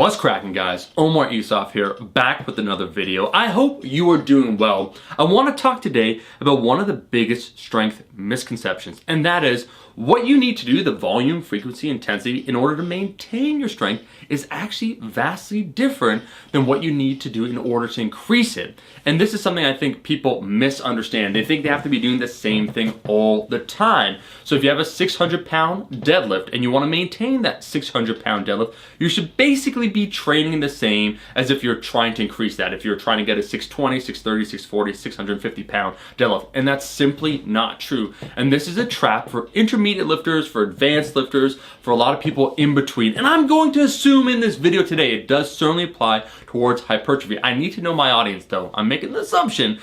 What's cracking, guys? Omar Isaf here, back with another video. I hope you are doing well. I want to talk today about one of the biggest strength misconceptions, and that is what you need to do, the volume, frequency, intensity, in order to maintain your strength is actually vastly different than what you need to do in order to increase it. And this is something I think people misunderstand. They think they have to be doing the same thing all the time. So if you have a 600-pound deadlift and you want to maintain that 600-pound deadlift, you should basically be training the same as if you're trying to increase that. If you're trying to get a 620, 630, 640, 650-pound deadlift. And that's simply not true. And this is a trap for intermediate lifters, for advanced lifters, for a lot of people in between. And I'm going to assume in this video today, it does certainly apply towards hypertrophy. I need to know my audience though. I'm making the assumption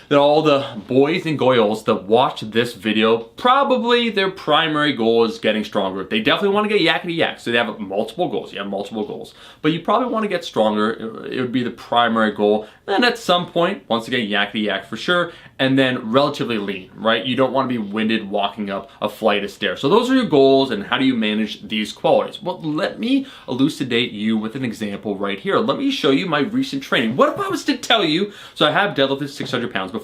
that all the boys and girls that watch this video, probably their primary goal is getting stronger. They definitely want to get yakety yak, so they have multiple goals. You have multiple goals. But you probably want to get stronger. It would be the primary goal. Then at some point, once again, yakety yak for sure, and then relatively lean, right? You don't want to be winded walking up a flight of stairs. So those are your goals, and how do you manage these qualities? Well, let me elucidate you with an example right here. Let me show you my recent training. What if I was to tell you, so I have deadlifted 600 pounds before,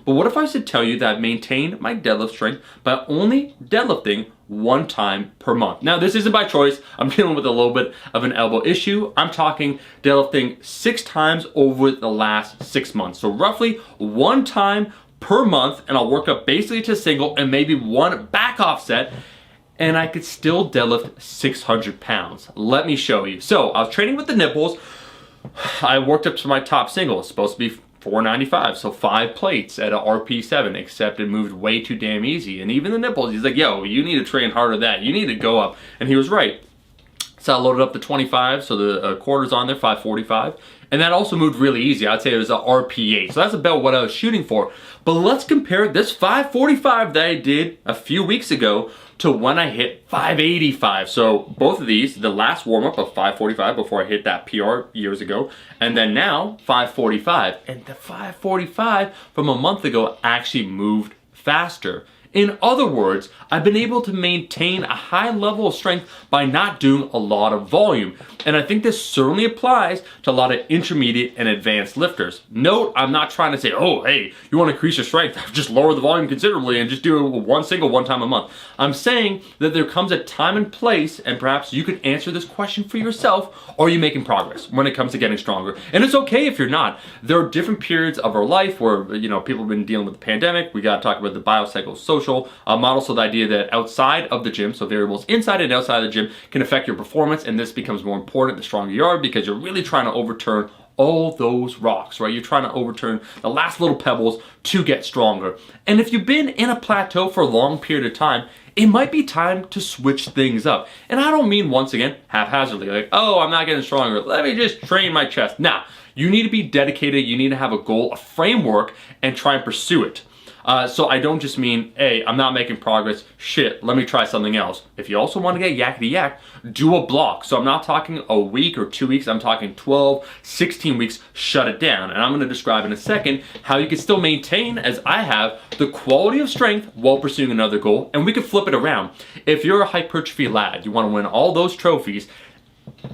but what if I was to tell you that I've maintained my deadlift strength by only deadlifting one time per month? Now, this isn't by choice. I'm dealing with a little bit of an elbow issue. I'm talking deadlifting 6 times over the last 6 months. So roughly one time per month, and I'll work up basically to single and maybe one back offset, and I could still deadlift 600 pounds. Let me show you. So I was training with the nipples. I worked up to my top single. It's supposed to be 495, so 5 plates at a RP7, except it moved way too damn easy. And even the nipples, he's like, yo, you need to train harder than that. You need to go up. And he was right. So I loaded up the 25, so the quarters on there, 545. And that also moved really easy. I'd say it was a RP8. So that's about what I was shooting for. But let's compare this 545 that I did a few weeks ago to when I hit 585. So both of these, the last warm-up of 545 before I hit that PR years ago, and then now 545. And the 545 from a month ago actually moved faster. In other words, I've been able to maintain a high level of strength by not doing a lot of volume. And I think this certainly applies to a lot of intermediate and advanced lifters. Note, I'm not trying to say, oh, hey, you want to increase your strength, just lower the volume considerably and just do one time a month. I'm saying that there comes a time and place, and perhaps you could answer this question for yourself. Are you making progress when it comes to getting stronger? And it's okay if you're not. There are different periods of our life where, people have been dealing with the pandemic. We got to talk about the biopsychosocial model, so the idea that outside of the gym, so variables inside and outside of the gym, can affect your performance, and this becomes more important the stronger you are because you're really trying to overturn all those rocks, right? You're trying to overturn the last little pebbles to get stronger. And if you've been in a plateau for a long period of time, it might be time to switch things up. And I don't mean, once again, haphazardly, like, oh, I'm not getting stronger, let me just train my chest. Nah, you need to be dedicated, you need to have a goal, a framework, and try and pursue it. So I don't just mean, hey, I'm not making progress, shit, let me try something else. If you also want to get yakety yak, do a block. So I'm not talking a week or 2 weeks, I'm talking 12, 16 weeks, shut it down. And I'm going to describe in a second how you can still maintain, as I have, the quality of strength while pursuing another goal. And we can flip it around. If you're a hypertrophy lad, you want to win all those trophies,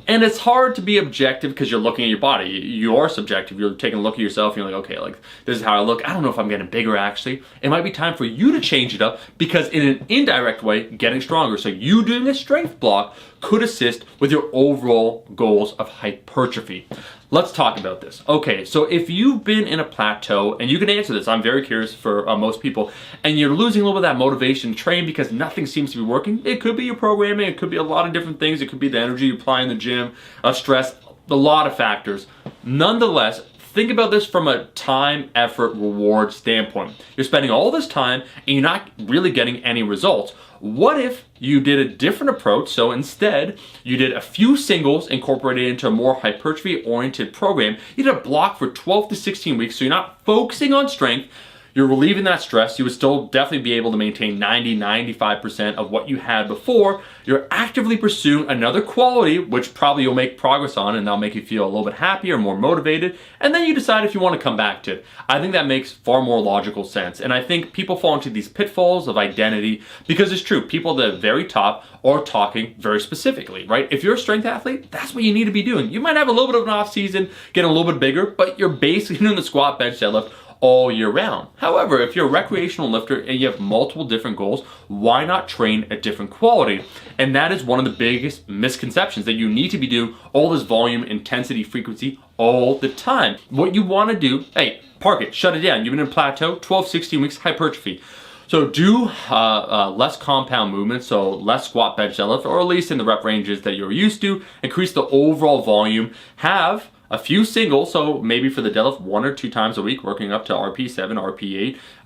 and it's hard to be objective because you're looking at your body. You are subjective. You're taking a look at yourself and you're like, okay, like this is how I look. I don't know if I'm getting bigger actually. It might be time for you to change it up because in an indirect way, getting stronger. So you doing a strength block could assist with your overall goals of hypertrophy. Let's talk about this. Okay, so if you've been in a plateau, and you can answer this, I'm very curious for most people, and you're losing a little bit of that motivation to train because nothing seems to be working, it could be your programming, it could be a lot of different things, it could be the energy you apply in the gym, stress, a lot of factors. Nonetheless, think about this from a time, effort, reward standpoint. You're spending all this time and you're not really getting any results. What if you did a different approach? So instead, you did a few singles incorporated into a more hypertrophy-oriented program. You did a block for 12 to 16 weeks, so you're not focusing on strength. you're relieving that stress. You would still definitely be able to maintain 90-95% of what you had before. You're actively pursuing another quality, which probably you'll make progress on, and that'll make you feel a little bit happier, more motivated, and then you decide if you want to come back to it. I think that makes far more logical sense, and I think people fall into these pitfalls of identity because it's true. People at the very top are talking very specifically, right? If you're a strength athlete, that's what you need to be doing. You might have a little bit of an off season, getting a little bit bigger, but you're basically doing the squat, bench, deadlift all year round. However, if you're a recreational lifter and you have multiple different goals, why not train a different quality? And that is one of the biggest misconceptions, that you need to be doing all this volume, intensity, frequency all the time. What you want to do, hey, park it, shut it down. You've been in plateau, 12, 16 weeks, hypertrophy. So do less compound movements, so less squat, bench, deadlift, or at least in the rep ranges that you're used to. Increase the overall volume. Have a few singles, so maybe for the deadlift 1 or 2 times a week, working up to RP7,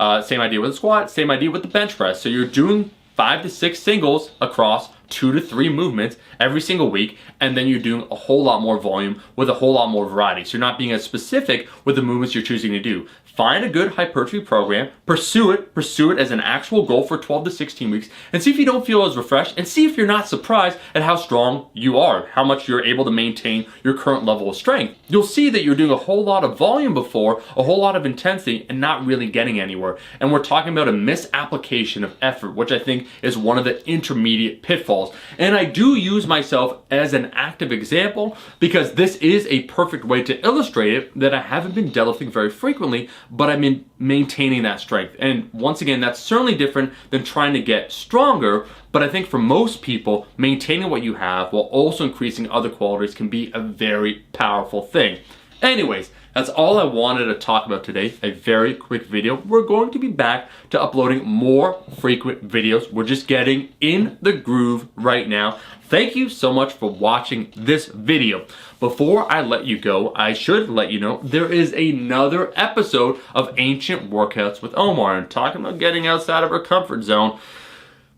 RP8. Same idea with the squat, same idea with the bench press. So you're doing 5 to 6 singles across 2 to 3 movements every single week, and then you're doing a whole lot more volume with a whole lot more variety. So you're not being as specific with the movements you're choosing to do. Find a good hypertrophy program, pursue it as an actual goal for 12 to 16 weeks, and see if you don't feel as refreshed, and see if you're not surprised at how strong you are, how much you're able to maintain your current level of strength. You'll see that you're doing a whole lot of volume before, a whole lot of intensity, and not really getting anywhere. And we're talking about a misapplication of effort, which I think is one of the intermediate pitfalls. And I do use myself as an active example because this is a perfect way to illustrate it, that I haven't been deadlifting very frequently, but I've been maintaining that strength. And once again, that's certainly different than trying to get stronger, but I think for most people, maintaining what you have while also increasing other qualities can be a very powerful thing. Anyways, that's all I wanted to talk about today, a very quick video. We're going to be back to uploading more frequent videos. We're just getting in the groove right now. Thank you so much for watching this video. Before I let you go, I should let you know there is another episode of Ancient Workouts with Omar, and talking about getting outside of our comfort zone.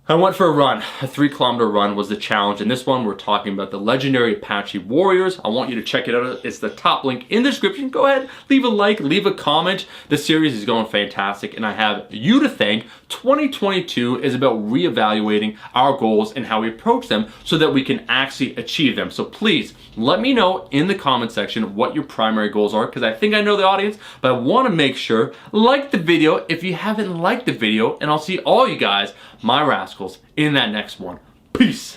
I went for a run. A 3-kilometer run was the challenge. In this one, we're talking about the legendary Apache Warriors. I want you to check it out. It's the top link in the description. Go ahead, leave a like, leave a comment. The series is going fantastic, and I have you to thank. 2022 is about reevaluating our goals and how we approach them so that we can actually achieve them. So please, let me know in the comment section what your primary goals are, because I think I know the audience, but I want to make sure, like the video if you haven't liked the video, and I'll see all you guys, my rascals, in that next one. Peace.